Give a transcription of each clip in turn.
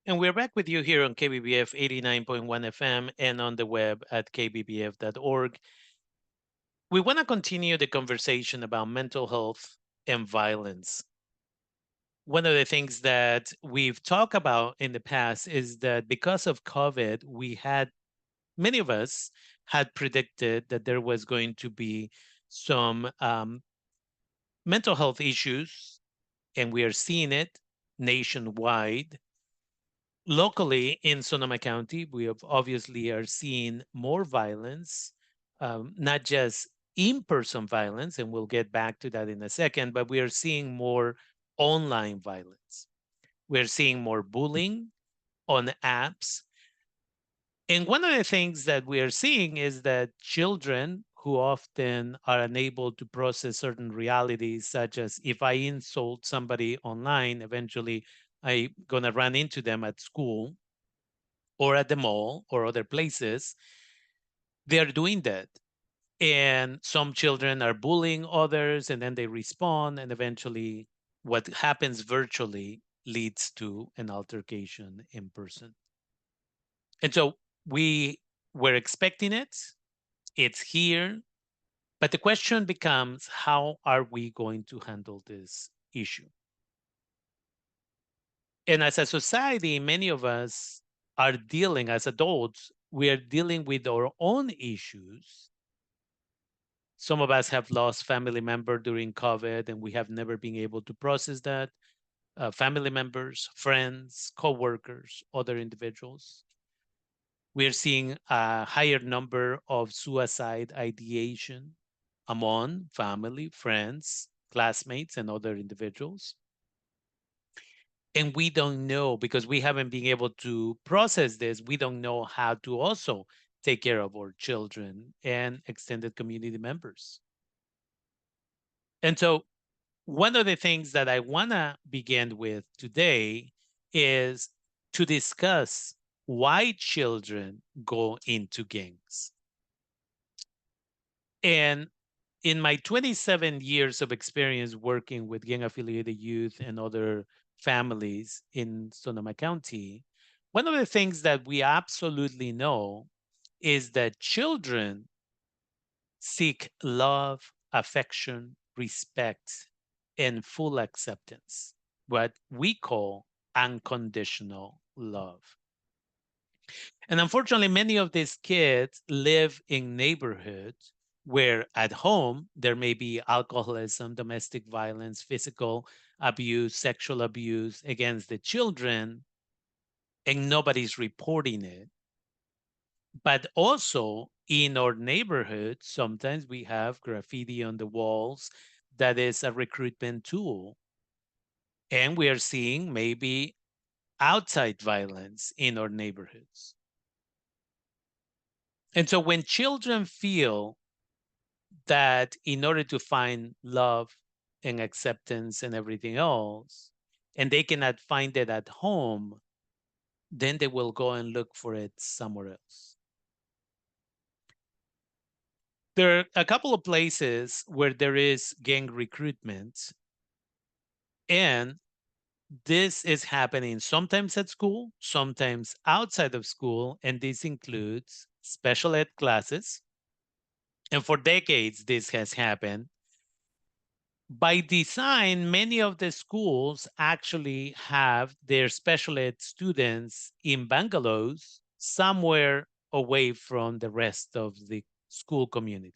And we're back with you here on KBBF 89.1 FM and on the web at kbbf.org. We want to continue the conversation about mental health and violence. One of the things that we've talked about in the past is that because of COVID, many of us had predicted that there was going to be some mental health issues, and we are seeing it nationwide. Locally in Sonoma County, we have obviously are seeing more violence, not just in-person violence, and we'll get back to that in a second, but we are seeing more online violence. We're seeing more bullying on apps. And one of the things that we are seeing is that children who often are unable to process certain realities, such as if I insult somebody online, eventually I'm going to run into them at school or at the mall or other places, they are doing that. And some children are bullying others, and then they respond, and eventually, what happens virtually leads to an altercation in person. And so we were expecting it, it's here, but the question becomes how are we going to handle this issue? And as a society, many of us are dealing, as adults, we are dealing with our own issues. Some of us have lost family member during COVID, and we have never been able to process that. Family members, friends, co-workers, other individuals. We're seeing a higher number of suicide ideation among family, friends, classmates, and other individuals. And we don't know, because we haven't been able to process this, we don't know how to also take care of our children and extended community members. And so one of the things that I want to begin with today is to discuss why children go into gangs. And in my 27 years of experience working with gang affiliated youth and other families in Sonoma County, one of the things that we absolutely know is that children seek love, affection, respect, and full acceptance, what we call unconditional love. And unfortunately, many of these kids live in neighborhoods where at home there may be alcoholism, domestic violence, physical abuse, sexual abuse against the children, and nobody's reporting it. But also in our neighborhood, sometimes we have graffiti on the walls that is a recruitment tool. And we are seeing maybe outside violence in our neighborhoods. And so when children feel that in order to find love and acceptance and everything else, and they cannot find it at home, then they will go and look for it somewhere else. There are a couple of places where there is gang recruitment, and this is happening sometimes at school, sometimes outside of school, and this includes special ed classes. And for decades, this has happened. By design, many of the schools actually have their special ed students in bungalows somewhere away from the rest of the school community.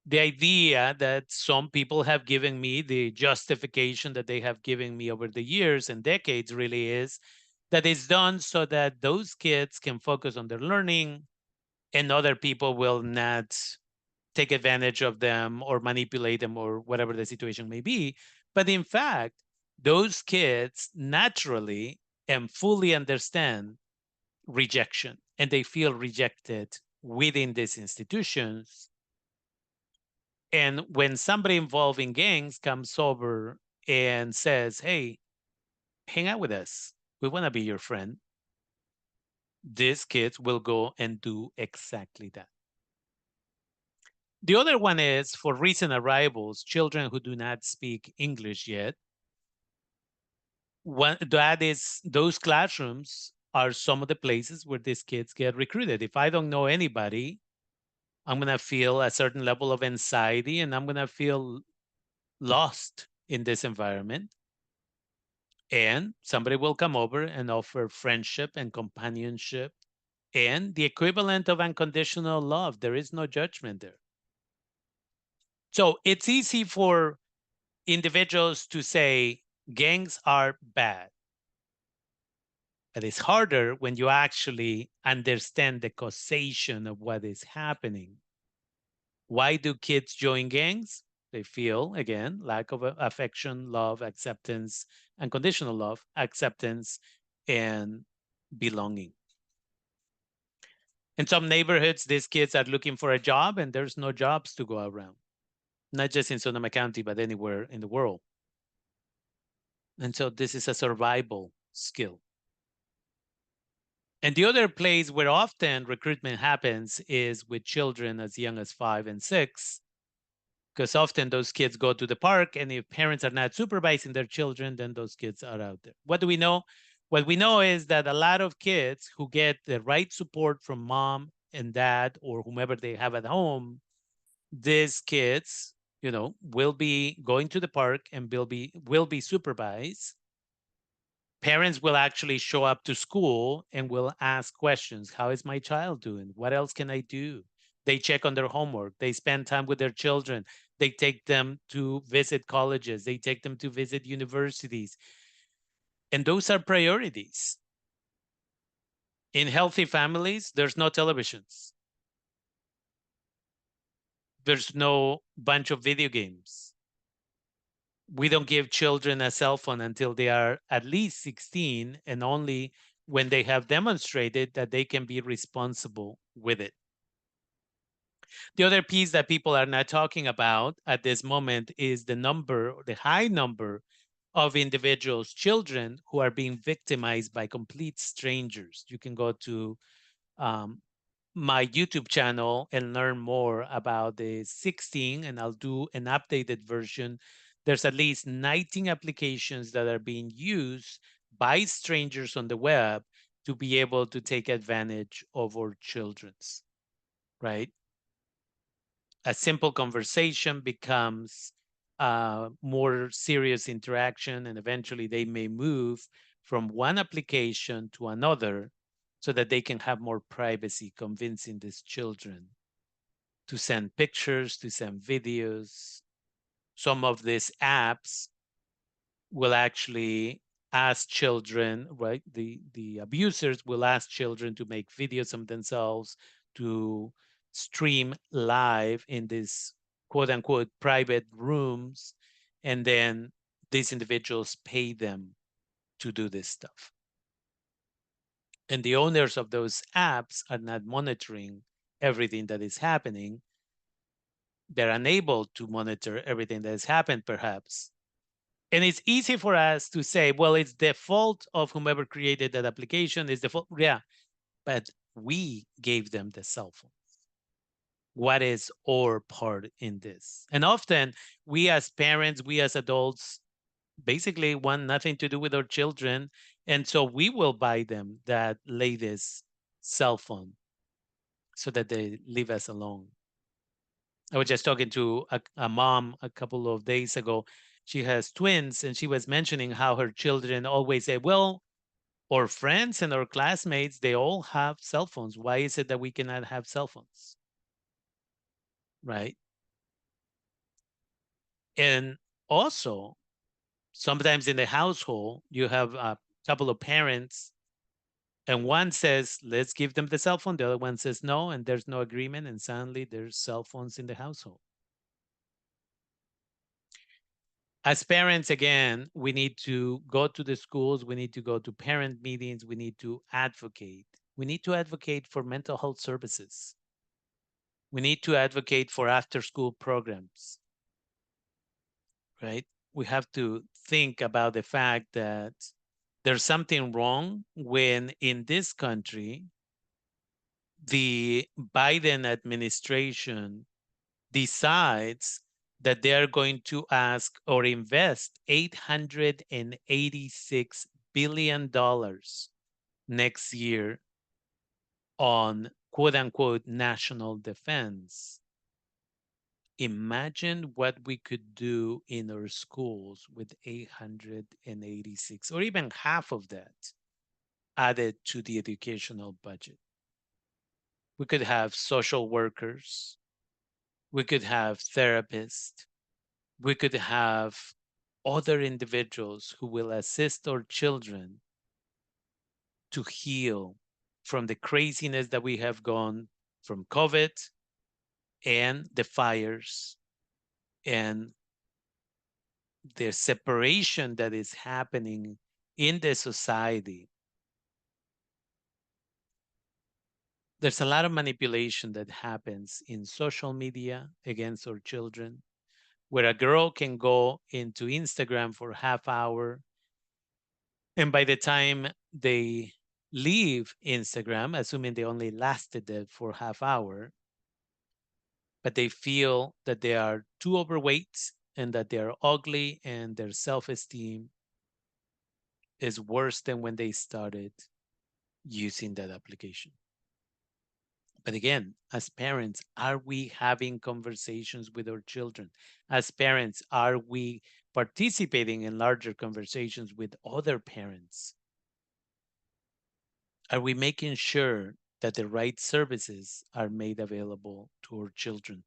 The idea that some people have given me, the justification that they have given me over the years and decades really is that it's done so that those kids can focus on their learning and other people will not take advantage of them or manipulate them or whatever the situation may be. But in fact, those kids naturally and fully understand rejection, and they feel rejected within these institutions. And when somebody involved in gangs comes over and says, hey, hang out with us, we want to be your friend, these kids will go and do exactly that. The other one is for recent arrivals, children who do not speak English yet. those classrooms are some of the places where these kids get recruited. If I don't know anybody, I'm going to feel a certain level of anxiety and I'm going to feel lost in this environment. And somebody will come over and offer friendship and companionship and the equivalent of unconditional love. There is no judgment there. So it's easy for individuals to say gangs are bad. But it's harder when you actually understand the causation of what is happening. Why do kids join gangs? They feel, again, lack of affection, love, acceptance, unconditional love, acceptance, and belonging. In some neighborhoods, these kids are looking for a job and there's no jobs to go around, not just in Sonoma County, but anywhere in the world. And so this is a survival skill. And the other place where often recruitment happens is with children as young as 5 and 6, because often those kids go to the park, and if parents are not supervising their children, then those kids are out there. What do we know? What we know is that a lot of kids who get the right support from mom and dad or whomever they have at home, these kids, will be going to the park and will be supervised. Parents will actually show up to school and will ask questions. How is my child doing? What else can I do? They check on their homework. They spend time with their children. They take them to visit colleges. They take them to visit universities. And those are priorities. In healthy families, there's no televisions. There's no bunch of video games. We don't give children a cell phone until they are at least 16, and only when they have demonstrated that they can be responsible with it. The other piece that people are not talking about at this moment is the high number of individuals, children, who are being victimized by complete strangers. You can go to my YouTube channel and learn more about the 16, and I'll do an updated version. There's at least 19 applications that are being used by strangers on the web to be able to take advantage of our children's, right? A simple conversation becomes more serious interaction, and eventually they may move from one application to another so that they can have more privacy, convincing these children to send pictures, to send videos. Some of these apps will actually ask children, right? The abusers will ask children to make videos of themselves, to stream live in these quote unquote private rooms. And then these individuals pay them to do this stuff. And the owners of those apps are not monitoring everything that is happening. They're unable to monitor everything that has happened, perhaps. And it's easy for us to say, well, it's the fault of whomever created that application. It's the fault. Yeah, but we gave them the cell phone. What is our part in this? And often we as parents, we as adults, basically want nothing to do with our children. And so we will buy them that latest cell phone so that they leave us alone. I was just talking to a mom a couple of days ago. She has twins, and she was mentioning how her children always say, well, our friends and our classmates, they all have cell phones. Why is it that we cannot have cell phones? Right. And also, sometimes in the household, you have a couple of parents, and one says, let's give them the cell phone. The other one says no, and there's no agreement. And suddenly there's cell phones in the household. As parents, again, we need to go to the schools. We need to go to parent meetings. We need to advocate. We need to advocate for mental health services. We need to advocate for after-school programs, right? We have to think about the fact that there's something wrong when in this country, the Biden administration decides that they are going to ask or invest $886 billion next year on quote unquote national defense. Imagine what we could do in our schools with 886 or even half of that added to the educational budget. We could have social workers, we could have therapists, we could have other individuals who will assist our children to heal from the craziness that we have gone from COVID and the fires and the separation that is happening in the society. There's a lot of manipulation that happens in social media against our children, where a girl can go into Instagram for a half hour, and by the time they leave Instagram, assuming they only lasted it for half hour, but they feel that they are too overweight and that they are ugly and their self-esteem is worse than when they started using that application. But again, as parents, are we having conversations with our children? As parents, are we participating in larger conversations with other parents? Are we making sure that the right services are made available to our children?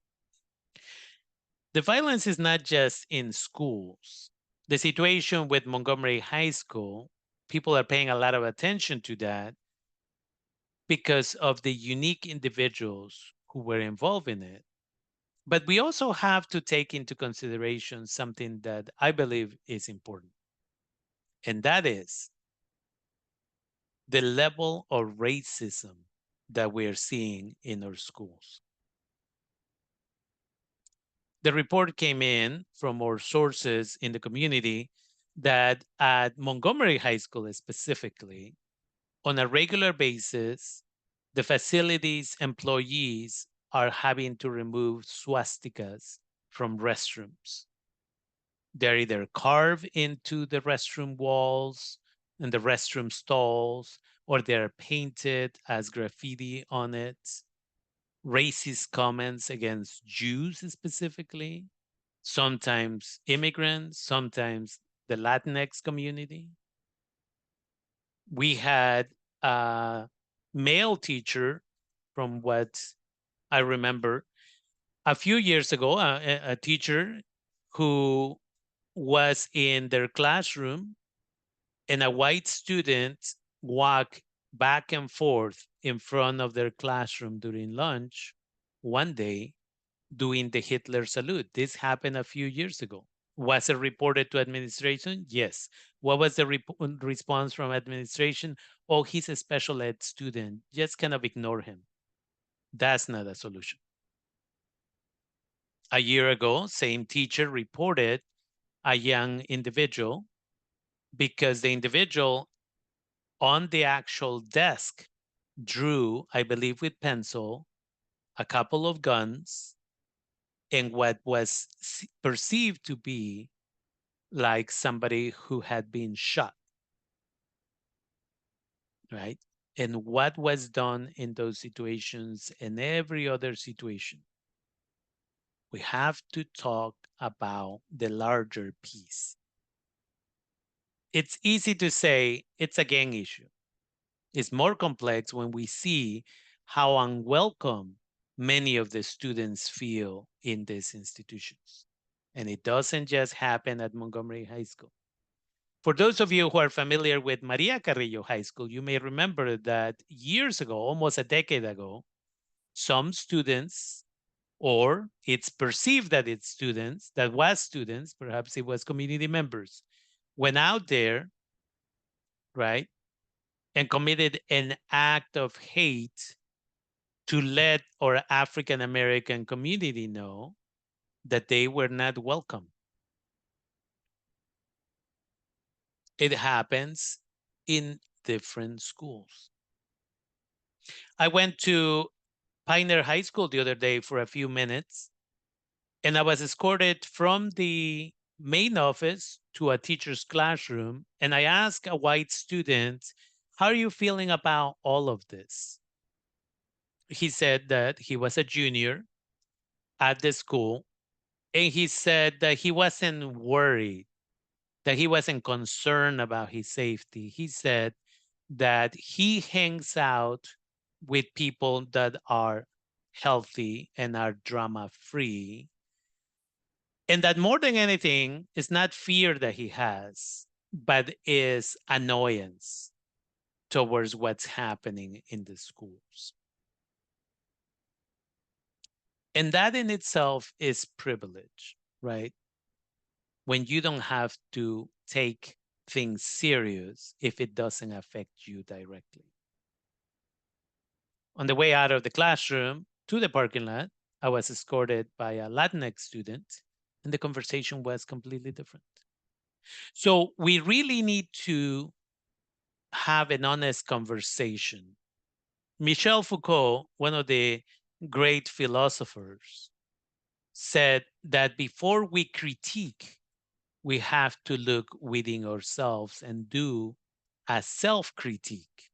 The violence is not just in schools. The situation with Montgomery High School, people are paying a lot of attention to that because of the unique individuals who were involved in it. But we also have to take into consideration something that I believe is important, and that is the level of racism that we're seeing in our schools. The report came in from our sources in the community that at Montgomery High School specifically, on a regular basis, the facility's employees are having to remove swastikas from restrooms. They're either carved into the restroom walls and the restroom stalls, or they're painted as graffiti on it. Racist comments against Jews specifically, sometimes immigrants, sometimes the Latinx community. We had a male teacher, from what I remember, a few years ago, a teacher who was in their classroom and a white student walked back and forth in front of their classroom during lunch one day doing the Hitler salute. This happened a few years ago. Was it reported to administration? Yes. What was the response from administration? Oh, he's a special ed student. Just kind of ignore him. That's not a solution. A year ago, same teacher reported a young individual because the individual on the actual desk drew, I believe with pencil, a couple of guns and what was perceived to be like somebody who had been shot, right? And what was done in those situations and every other situation. We have to talk about the larger piece. It's easy to say it's a gang issue. It's more complex when we see how unwelcome many of the students feel in these institutions. And it doesn't just happen at Montgomery High School. For those of you who are familiar with Maria Carrillo High School, you may remember that years ago, almost a decade ago, some students, or it's perceived that it's students, that was students, perhaps it was community members, went out there, right, and committed an act of hate to let our African American community know that they were not welcome. It happens in different schools. I went to Pioneer High School the other day for a few minutes, And I was escorted from the main office to a teacher's classroom. And I asked a white student, how are you feeling about all of this? He said that he was a junior at the school. And he said that he wasn't worried, that he wasn't concerned about his safety. He said that he hangs out with people that are healthy and are drama free. And that more than anything, it's not fear that he has, but is annoyance towards what's happening in the schools. And that in itself is privilege, right? When you don't have to take things serious if it doesn't affect you directly. On the way out of the classroom to the parking lot, I was escorted by a Latinx student, and the conversation was completely different. So we really need to have an honest conversation. Michel Foucault, one of the great philosophers, said that before we critique, we have to look within ourselves and do a self critique.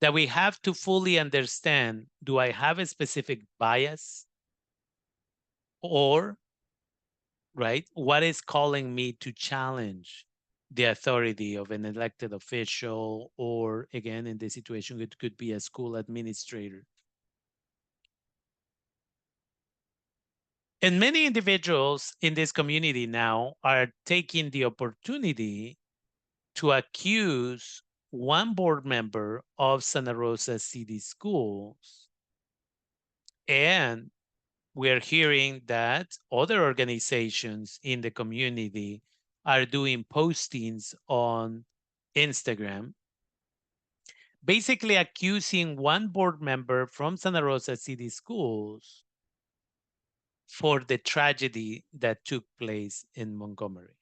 That we have to fully understand, do I have a specific bias? Or, right, what is calling me to challenge the authority of an elected official, or again, in this situation, it could be a school administrator. And many individuals in this community now are taking the opportunity to accuse one board member of Santa Rosa City Schools. And we're hearing that other organizations in the community are doing postings on Instagram, basically accusing one board member from Santa Rosa City Schools for the tragedy that took place in Montgomery.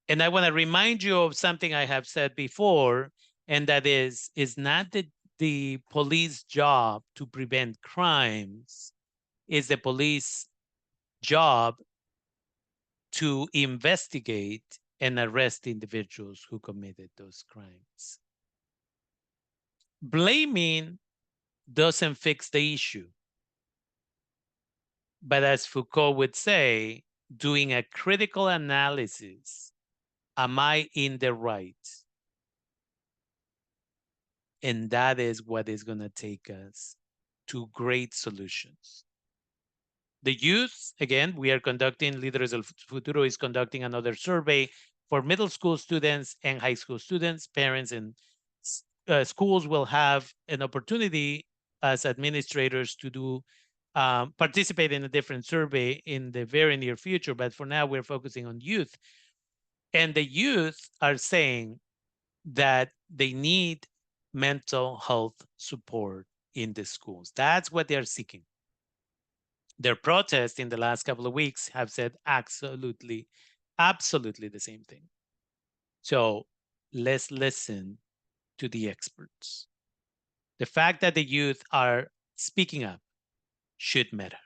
And I want to remind you of something I have said before, and that is not the police job to prevent crimes, is the police job to investigate and arrest individuals who committed those crimes. Blaming doesn't fix the issue. But as Foucault would say, doing a critical analysis, am I in the right? And that is what is going to take us to great solutions. The youth, again, we are conducting, Líderes del Futuro is conducting another survey for middle school students and high school students. Parents and schools will have an opportunity as administrators to do participate in a different survey in the very near future. But for now, we're focusing on youth. And the youth are saying that they need mental health support in the schools. That's what they're seeking. Their protests in the last couple of weeks have said absolutely the same thing. So let's listen to the experts. The fact that the youth are speaking up should matter.